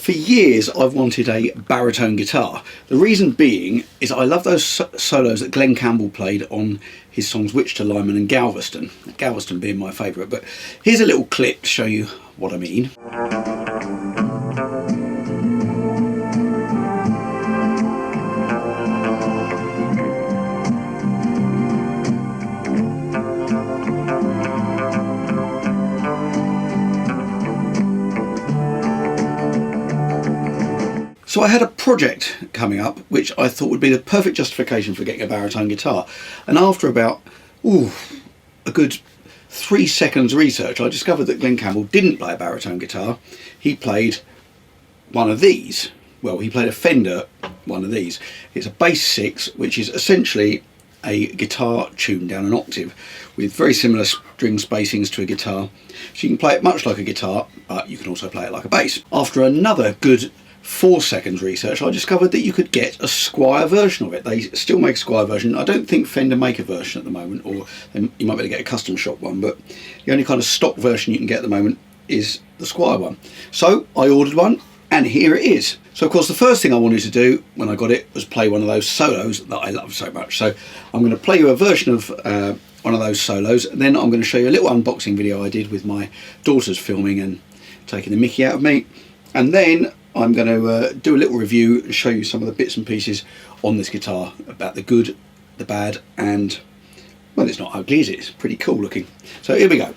For years I've wanted a baritone guitar. The reason being is I love those solos that Glen Campbell played on his songs Wichita, Lineman and Galveston. Galveston being my favourite, but here's a little clip to show you what I mean. So I had a project coming up which I thought would be the perfect justification for getting a baritone guitar, and after about a good 3 seconds research I discovered that Glen Campbell didn't play a baritone guitar. He played one of these. Well, he played a Fender one of these. It's a Bass 6, which is essentially a guitar tuned down an octave with very similar string spacings to a guitar. So you can play it much like a guitar, but you can also play it like a bass. After another good 4 seconds research I discovered that you could get a Squier version of it. They still make a Squier version. I don't think Fender make a version at the moment, or you might be able to get a custom shop one, but the only kind of stock version you can get at the moment is the Squier one. So I ordered one and here it is. So of course the first thing I wanted to do when I got it was play one of those solos that I love so much. So I'm going to play you a version of one of those solos, and then I'm going to show you a little unboxing video I did with my daughters filming and taking the mickey out of me, and then I'm going to do a little review and show you some of the bits and pieces on this guitar, about the good, the bad, and, well, it's not ugly, is it? It's pretty cool looking. So here we go.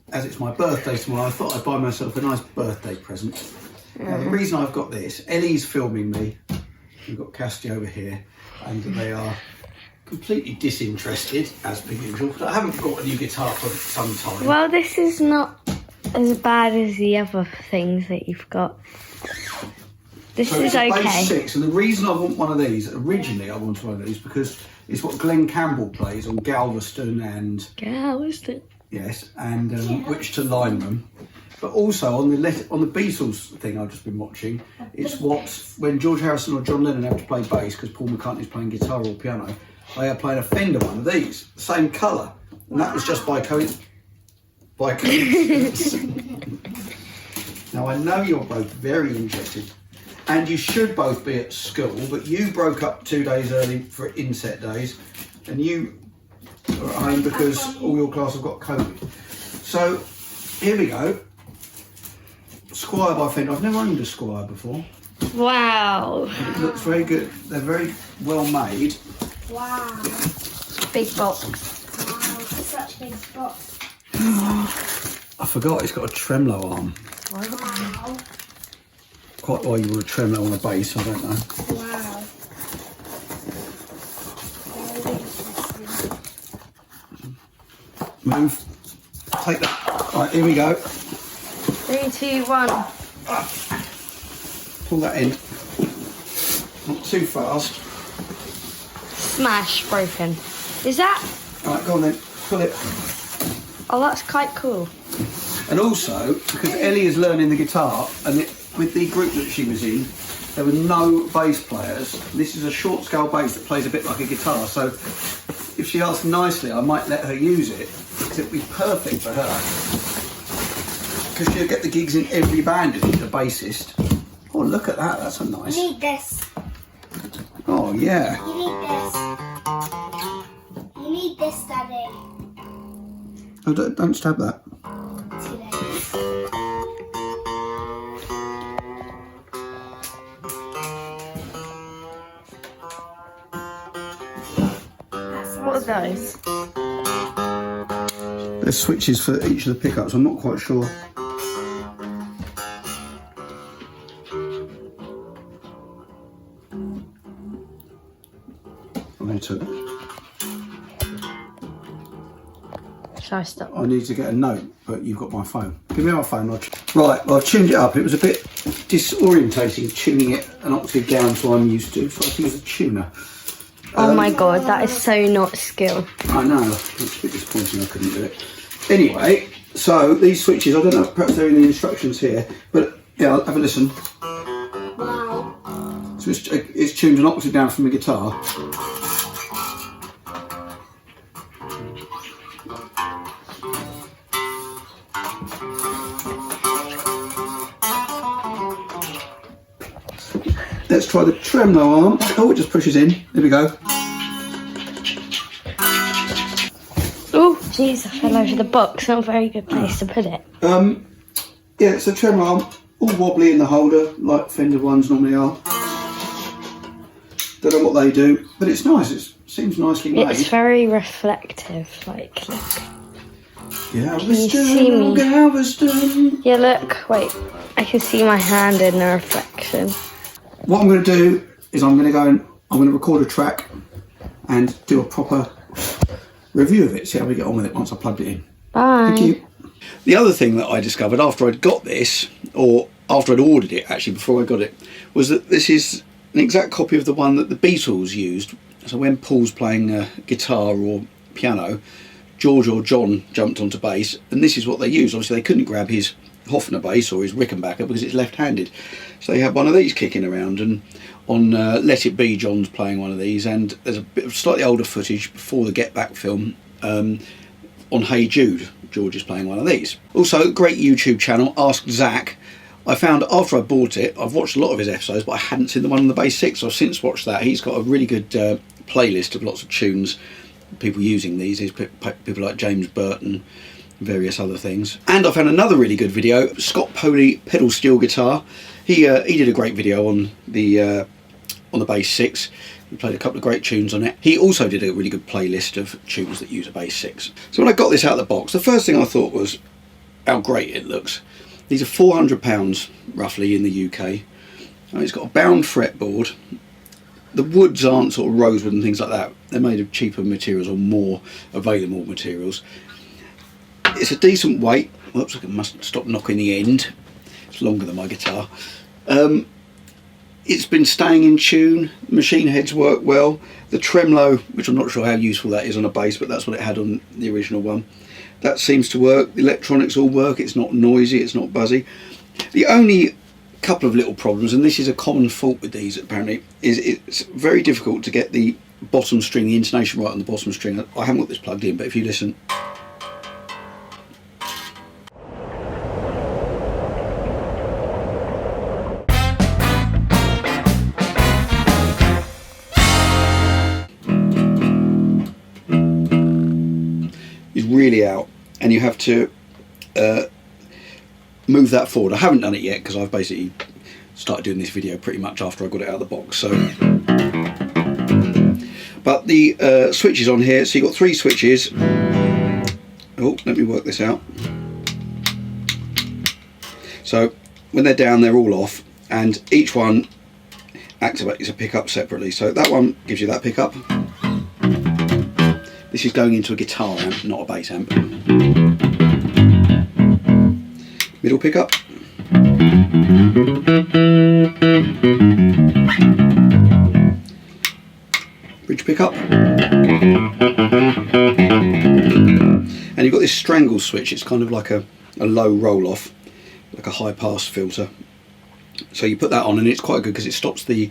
As it's my birthday tomorrow, I thought I'd buy myself a nice birthday present. Now, the reason I've got this, Ellie's filming me. We've got Casty over here, and they are completely disinterested, as per usual. I haven't got a new guitar for some time. Well, this is not as bad as the other things that you've got. This is okay. Bass 6, and the reason I want one of these, originally I wanted one of these because it's what Glen Campbell plays on Galveston and... Galveston. Yes, and Wichita Lineman. But also on the Beatles thing I've just been watching, it's what, when George Harrison or John Lennon have to play bass because Paul McCartney's playing guitar or piano, they are playing a Fender one of these, the same colour. And that was just by coincidence. Now I know you're both very interested, and you should both be at school, but you broke up 2 days early for inset days, and you are at home because all your class have got COVID. So here we go. Squier by Fender. I've never owned a Squier before. Wow. It looks very good. They're very well made. Wow. Big box. such big box. I forgot it's got a tremolo arm. Wow. Quite why you would tremolo on a bass, I don't know. Wow. Move. Take that. Right, here we go. 3, 2, 1. Pull that in. Not too fast. Smash, broken. Is that? Right, go on then. Pull it. Oh, that's quite cool. And also, because Ellie is learning the guitar, and with the group that she was in, there were no bass players. This is a short scale bass that plays a bit like a guitar, so if she asked nicely, I might let her use it, because it would be perfect for her. Because she'll get the gigs in every band, isn't it, the bassist? Oh, look at that, that's a nice... You need this. Oh, yeah. You need this. You need this, Daddy. Oh, don't stab that. Too late. What are those? There's switches for each of the pickups, I'm not quite sure. I'm into it. Shall I stop? I need to get a note, but you've got my phone. Give me my phone, Roger. Right, well, I've tuned it up. It was a bit disorientating tuning it an octave down to what I'm used to, so I have to use a tuner. Oh my god, that is so not skill. I know, it's a bit disappointing I couldn't do it. Anyway, so these switches, I don't know, perhaps they're in the instructions here, but yeah, I'll have a listen. Wow. So it's tuned an octave down from the guitar. Let's try the tremolo arm. Oh, it just pushes in. There we go. Oh, jeez, I fell over the box. Not a very good place to put it. Yeah, it's a tremolo arm, all wobbly in the holder, like Fender ones normally are. Don't know what they do, but it's nice. It seems nicely made. It's very reflective, like, look. Galveston, see me? Galveston. Yeah, look, wait. I can see my hand in the reflection. What I'm going to do is I'm going to go and I'm going to record a track and do a proper review of it, see how we get on with it once I plugged it in. Bye. Thank you. The other thing that I discovered after I'd got this, or after I'd ordered it actually before I got it, was that this is an exact copy of the one that the Beatles used. So when Paul's playing guitar or piano, George or John jumped onto bass, and this is what they used. Obviously they couldn't grab his Hofner bass or his Rickenbacker because it's left-handed, so they had one of these kicking around, and on Let It Be, John's playing one of these, and there's a bit of slightly older footage before the Get Back film on Hey Jude, George is playing one of these. Also, great YouTube channel, Ask Zach. I found after I bought it, I've watched a lot of his episodes, but I hadn't seen the one on the Bass 6, so I've since watched that. He's got a really good playlist of lots of tunes, people using these. There's people like James Burton, various other things. And I found another really good video, Scott Poley pedal steel guitar. He did a great video on the Bass 6. He played a couple of great tunes on it. He also did a really good playlist of tunes that use a Bass 6. So when I got this out of the box, the first thing I thought was how great it looks. These are £400 roughly in the UK. And it's got a bound fretboard. The woods aren't sort of rosewood and things like that. They're made of cheaper materials or more available materials. It's a decent weight. Whoops, I must stop knocking the end. It's longer than my guitar. It's been staying in tune. The machine heads work well. The tremolo, which I'm not sure how useful that is on a bass, but that's what it had on the original one. That seems to work. The electronics all work. It's not noisy, it's not buzzy. The only couple of little problems, and this is a common fault with these apparently, is it's very difficult to get the bottom string, the intonation right on the bottom string. I haven't got this plugged in, but if you listen. Really out, and you have to move that forward. I haven't done it yet because I've basically started doing this video pretty much after I got it out of the box. So, but the switches on here, so you've got 3 switches, Oh, let me work this out. So when they're down, they're all off, and each one activates a pickup separately. So that one gives you that pickup. This is going into a guitar amp, not a bass amp. Middle pickup. Bridge pickup. And you've got this strangle switch. It's kind of like a low roll off, like a high pass filter. So you put that on, and it's quite good because it stops the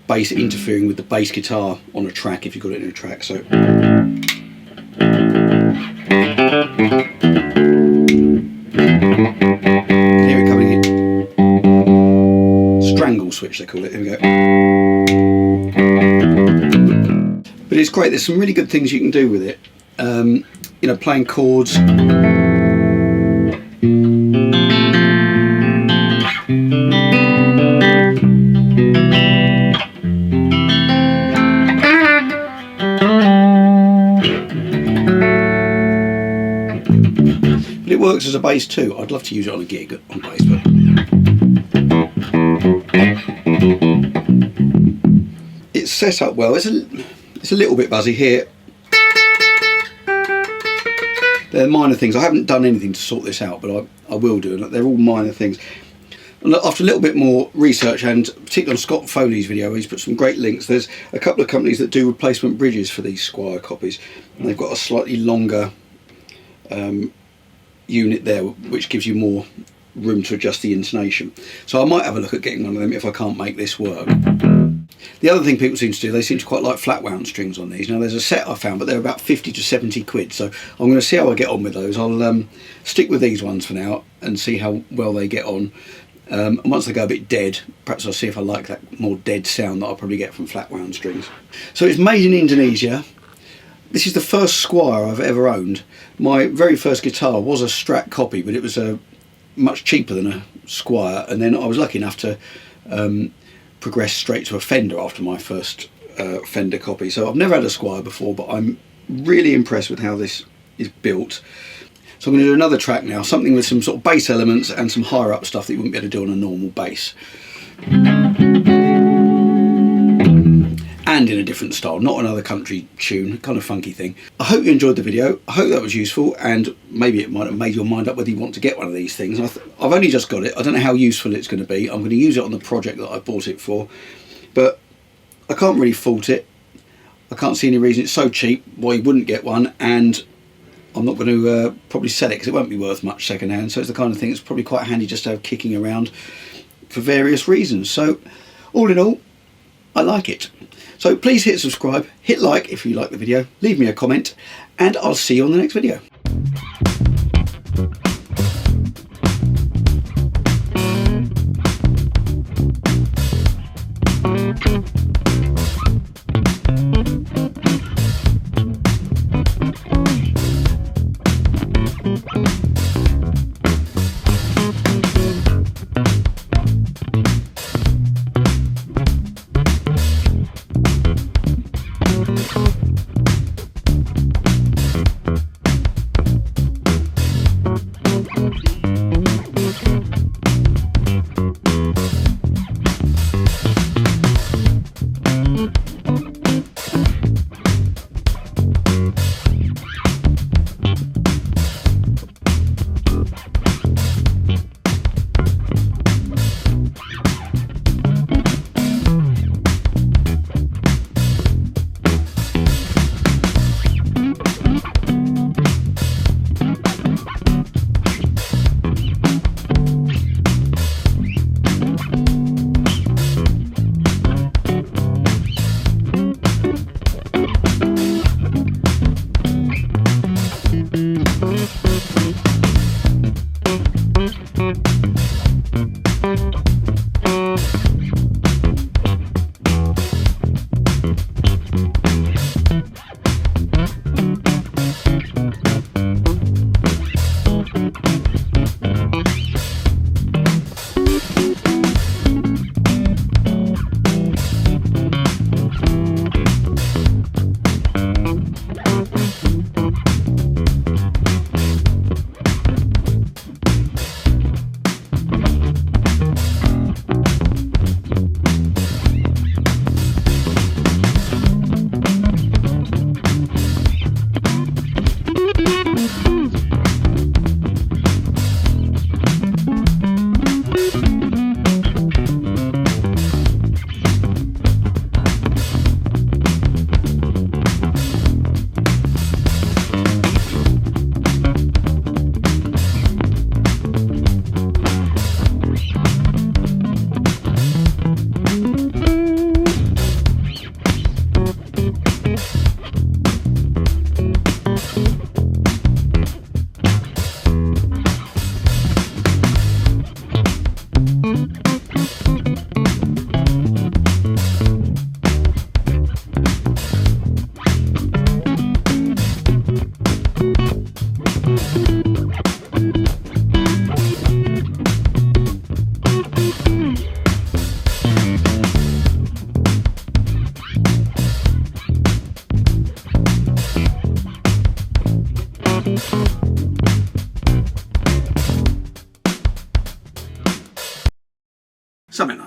bass interfering with the bass guitar on a track if you've got it in a track. So hear it coming in. Strangle switch, they call it. Here we go. But it's great. There's some really good things you can do with it. You know, playing chords. But it works as a bass too. I'd love to use it on a gig on bass, but it's set up well. It's a little bit buzzy here. They're minor things. I haven't done anything to sort this out, but I will do. And they're all minor things. And after a little bit more research, and particularly on Scott Foley's video, he's put some great links. There's a couple of companies that do replacement bridges for these Squier copies, and they've got a slightly longer unit there, which gives you more room to adjust the intonation. So I might have a look at getting one of them if I can't make this work. The other thing people seem to do, they seem to quite like flat wound strings on these. Now there's a set I found, but they're about 50 to 70 quid, so I'm going to see how I get on with those. I'll stick with these ones for now and see how well they get on. And once they go a bit dead, perhaps I'll see if I like that more dead sound that I'll probably get from flat wound strings. So it's made in Indonesia. This is the first Squier I've ever owned. My very first guitar was a Strat copy, but it was much cheaper than a Squier, and then I was lucky enough to progress straight to a Fender after my first Fender copy. So I've never had a Squier before, but I'm really impressed with how this is built. So I'm going to do another track now, something with some sort of bass elements and some higher up stuff that you wouldn't be able to do on a normal bass. And in a different style, not another country tune, kind of funky thing. I hope you enjoyed the video. I hope that was useful, and maybe it might have made your mind up whether you want to get one of these things. I've only just got it. I don't know how useful it's going to be. I'm going to use it on the project that I bought it for, but I can't really fault it. I can't see any reason. It's so cheap why you wouldn't get one, and I'm not going to probably sell it because it won't be worth much second hand. So it's the kind of thing that's probably quite handy just to have kicking around for various reasons. So all in all, I like it. So please hit subscribe, hit like if you like the video, leave me a comment, and I'll see you on the next video. Something like that.